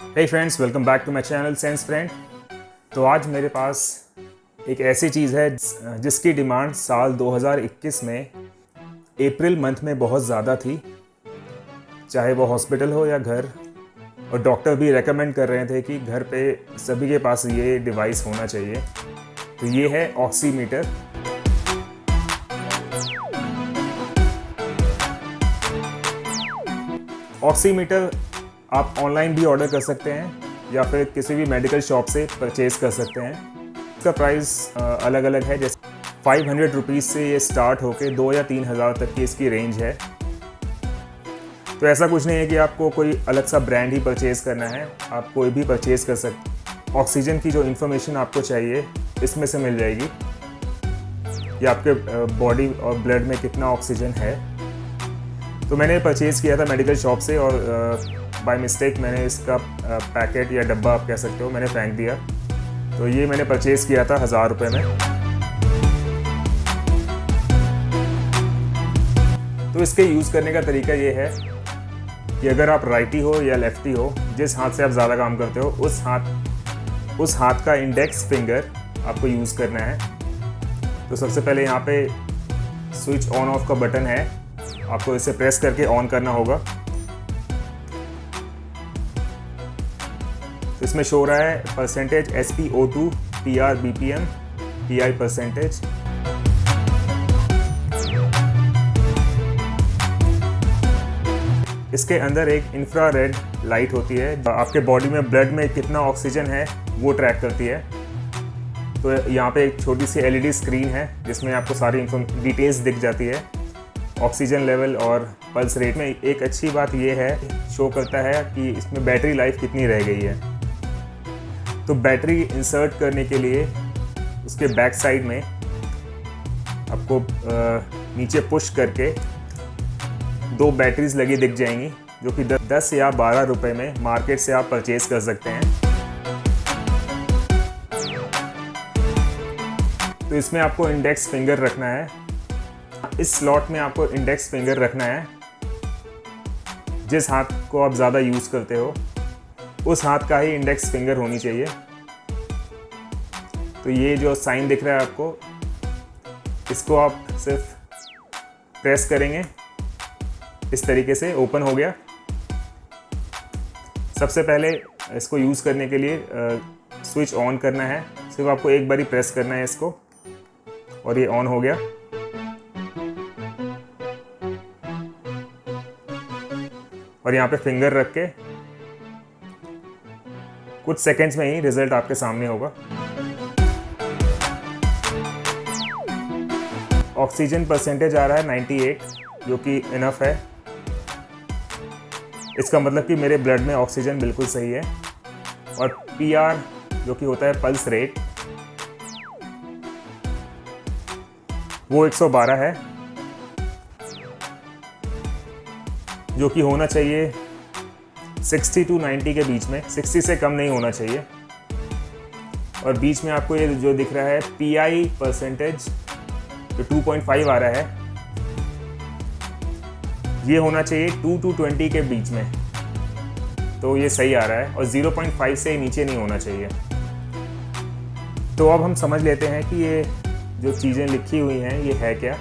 Hey friends, welcome back to my channel sense friend. तो आज मेरे पास एक ऐसी चीज़ है जिसकी डिमांड साल 2021 में अप्रैल मंथ में बहुत ज़्यादा थी, चाहे वो हॉस्पिटल हो या घर। और डॉक्टर भी रेकमेंड कर रहे थे कि घर पे सभी के पास ये डिवाइस होना चाहिए। तो ये है ऑक्सीमीटर। ऑक्सीमीटर आप ऑनलाइन भी ऑर्डर कर सकते हैं या फिर किसी भी मेडिकल शॉप से परचेज कर सकते हैं। इसका प्राइस अलग अलग है, जैसे 500 रुपीज़ से ये स्टार्ट होके 2 या 3 हज़ार तक की इसकी रेंज है। तो ऐसा कुछ नहीं है कि आपको कोई अलग सा ब्रांड ही परचेज़ करना है, आप कोई भी परचेज़ कर सकते। ऑक्सीजन की जो इन्फॉर्मेशन आपको चाहिए इसमें से मिल जाएगी कि आपके बॉडी और ब्लड में कितना ऑक्सीजन है। तो मैंने परचेज़ किया था मेडिकल शॉप से और बाय मिस्टेक मैंने इसका पैकेट या डब्बा आप कह सकते हो मैंने फेंक दिया। तो ये मैंने परचेज़ किया था 1000 रुपये में। तो इसके यूज़ करने का तरीका ये है कि अगर आप राइटी हो या लेफ्टी हो, जिस हाथ से आप ज़्यादा काम करते हो उस हाथ का इंडेक्स फिंगर आपको यूज़ करना है। तो सबसे पहले यहाँ पे स्विच ऑन ऑफ का बटन है, आपको इसे प्रेस करके ऑन करना होगा। तो इसमें शो रहा है percentage SpO2 PR BPM PI percentage. इसके अंदर एक इंफ्रारेड लाइट होती है, आपके बॉडी में ब्लड में कितना ऑक्सीजन है वो ट्रैक करती है। तो यहाँ पे एक छोटी सी LED स्क्रीन है जिसमें आपको सारी डिटेल्स दिख जाती है, ऑक्सीजन लेवल और पल्स रेट में। एक अच्छी बात ये है, शो करता है कि इसमें बैटरी लाइफ कितनी रह गई है। तो बैटरी इंसर्ट करने के लिए उसके बैक साइड में आपको नीचे पुश करके 2 बैटरीज लगी दिख जाएंगी, जो कि 10 या 12 रुपए में मार्केट से आप परचेज कर सकते हैं। तो इसमें आपको इंडेक्स फिंगर रखना है, इस स्लॉट में आपको इंडेक्स फिंगर रखना है। जिस हाथ को आप ज़्यादा यूज़ करते हो उस हाथ का ही इंडेक्स फिंगर होनी चाहिए। तो ये जो साइन दिख रहा है आपको, इसको आप सिर्फ प्रेस करेंगे, इस तरीके से ओपन हो गया। सबसे पहले इसको यूज़ करने के लिए स्विच ऑन करना है, सिर्फ आपको एक बार ही प्रेस करना है इसको और ये ऑन हो गया। और यहाँ पे फिंगर रख के कुछ सेकंड्स में ही रिजल्ट आपके सामने होगा। ऑक्सीजन परसेंटेज आ रहा है 98, जो कि इनफ है। इसका मतलब कि मेरे ब्लड में ऑक्सीजन बिल्कुल सही है। और PR जो कि होता है पल्स रेट, वो 112 है, जो कि होना चाहिए 60 to 90 के बीच में, 60 से कम नहीं होना चाहिए। और बीच में आपको ये जो दिख रहा है PI परसेंटेज जो 2.5 आ रहा है, ये होना चाहिए 2 to 20 के बीच में। तो ये सही आ रहा है और 0.5 से नीचे नहीं होना चाहिए। तो अब हम समझ लेते हैं कि ये जो चीज़ें लिखी हुई हैं ये है क्या।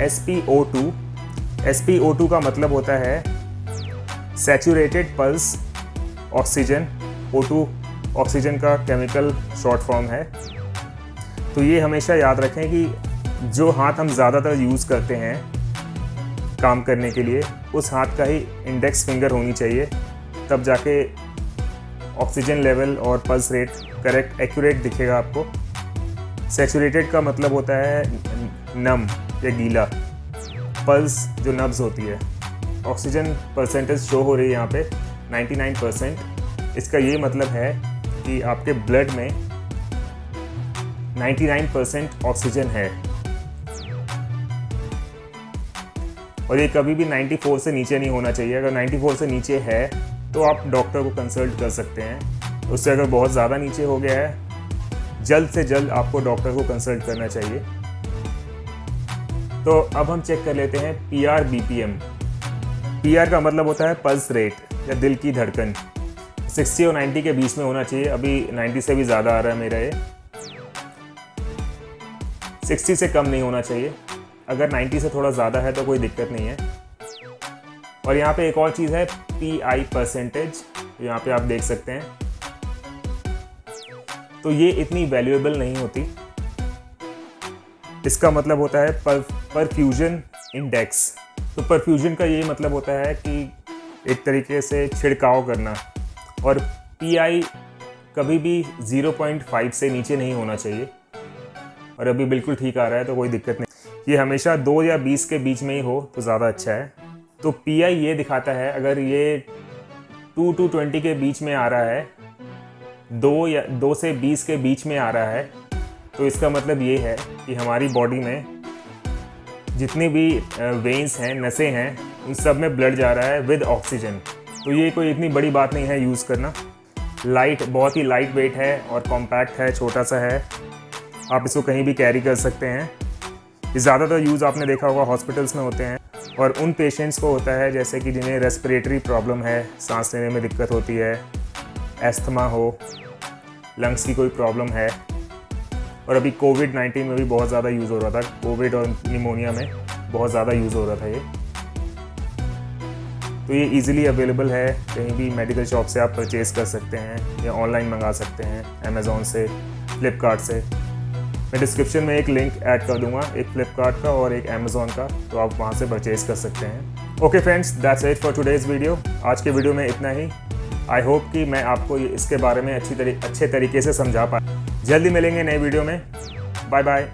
SpO2 SpO2 का मतलब होता है saturated pulse oxygen. O2 oxygen का केमिकल शॉर्ट फॉर्म है। तो ये हमेशा याद रखें कि जो हाथ हम ज़्यादातर यूज़ करते हैं काम करने के लिए, उस हाथ का ही इंडेक्स फिंगर होनी चाहिए, तब जाके ऑक्सीजन लेवल और पल्स रेट करेक्ट एक्यूरेट दिखेगा आपको। सैचुरेटेड का मतलब होता है नम या गीला, पल्स जो नब्ज होती है। ऑक्सीजन परसेंटेज शो हो रही है यहाँ पे 99%। इसका ये मतलब है कि आपके ब्लड में 99% ऑक्सीजन है और ये कभी भी 94 से नीचे नहीं होना चाहिए। अगर 94 से नीचे है तो आप डॉक्टर को कंसल्ट कर सकते हैं। उससे अगर बहुत ज़्यादा नीचे हो गया है, जल्द से जल्द आपको डॉक्टर को कंसल्ट करना चाहिए। तो अब हम चेक कर लेते हैं PR BPM। PR का मतलब होता है पल्स रेट या दिल की धड़कन। 60 और 90 के बीच में होना चाहिए। अभी 90 से भी ज़्यादा आ रहा है मेरा ये। 60 से कम नहीं होना चाहिए। अगर 90 से थोड़ा ज़्यादा है तो कोई दिक्कत नहीं है। और यहाँ पे एक और चीज़ है PI परसेंटेज, यहाँ पे आप देख सकते हैं। तो ये इतनी वैल्यूएबल नहीं होती। इसका मतलब होता है परफ्यूजन इंडेक्स। तो परफ्यूजन का ये मतलब होता है कि एक तरीके से छिड़काव करना। और PI कभी भी 0.5 से नीचे नहीं होना चाहिए। और अभी बिल्कुल ठीक आ रहा है तो कोई दिक्कत नहीं। ये हमेशा 2 या 20 के बीच में ही हो तो ज़्यादा अच्छा है। तो PI ये दिखाता है, अगर ये 2 to 20 के बीच में आ रहा है, 2 से 20 के बीच में आ रहा है, तो इसका मतलब ये है कि हमारी बॉडी में जितनी भी वेन्स हैं, नसें हैं, उन सब में ब्लड जा रहा है विद ऑक्सीजन। तो ये कोई इतनी बड़ी बात नहीं है यूज़ करना। बहुत ही लाइट वेट है और कॉम्पैक्ट है, छोटा सा है। आप इसको कहीं भी कैरी कर सकते हैं। ये ज़्यादातर यूज़ आपने देखा होगा हॉस्पिटल्स में होते हैं और उन पेशेंट्स को होता है जैसे कि जिन्हें रेस्पिरेटरी प्रॉब्लम है, सांस लेने में दिक्कत होती है, एस्थमा हो, लंग्स की कोई प्रॉब्लम है। और अभी कोविड-19 में भी बहुत ज़्यादा यूज़ हो रहा था। कोविड और निमोनिया में बहुत ज़्यादा यूज़ हो रहा था ये। तो ये इजीली अवेलेबल है, कहीं भी मेडिकल शॉप से आप परचेज कर सकते हैं या ऑनलाइन मंगा सकते हैं, अमेज़ॉन से, फ्लिपकार्ट से। मैं डिस्क्रिप्शन में एक लिंक ऐड कर दूंगा, एक फ्लिपकार्ट का और एक अमेज़ॉन का, तो आप वहाँ से परचेज कर सकते हैं। Okay friends, that's it for today's video. आज के वीडियो में इतना ही। आई होप कि मैं आपको इसके बारे में अच्छे तरीके से समझा पाया। जल्दी मिलेंगे नए वीडियो में। Bye bye.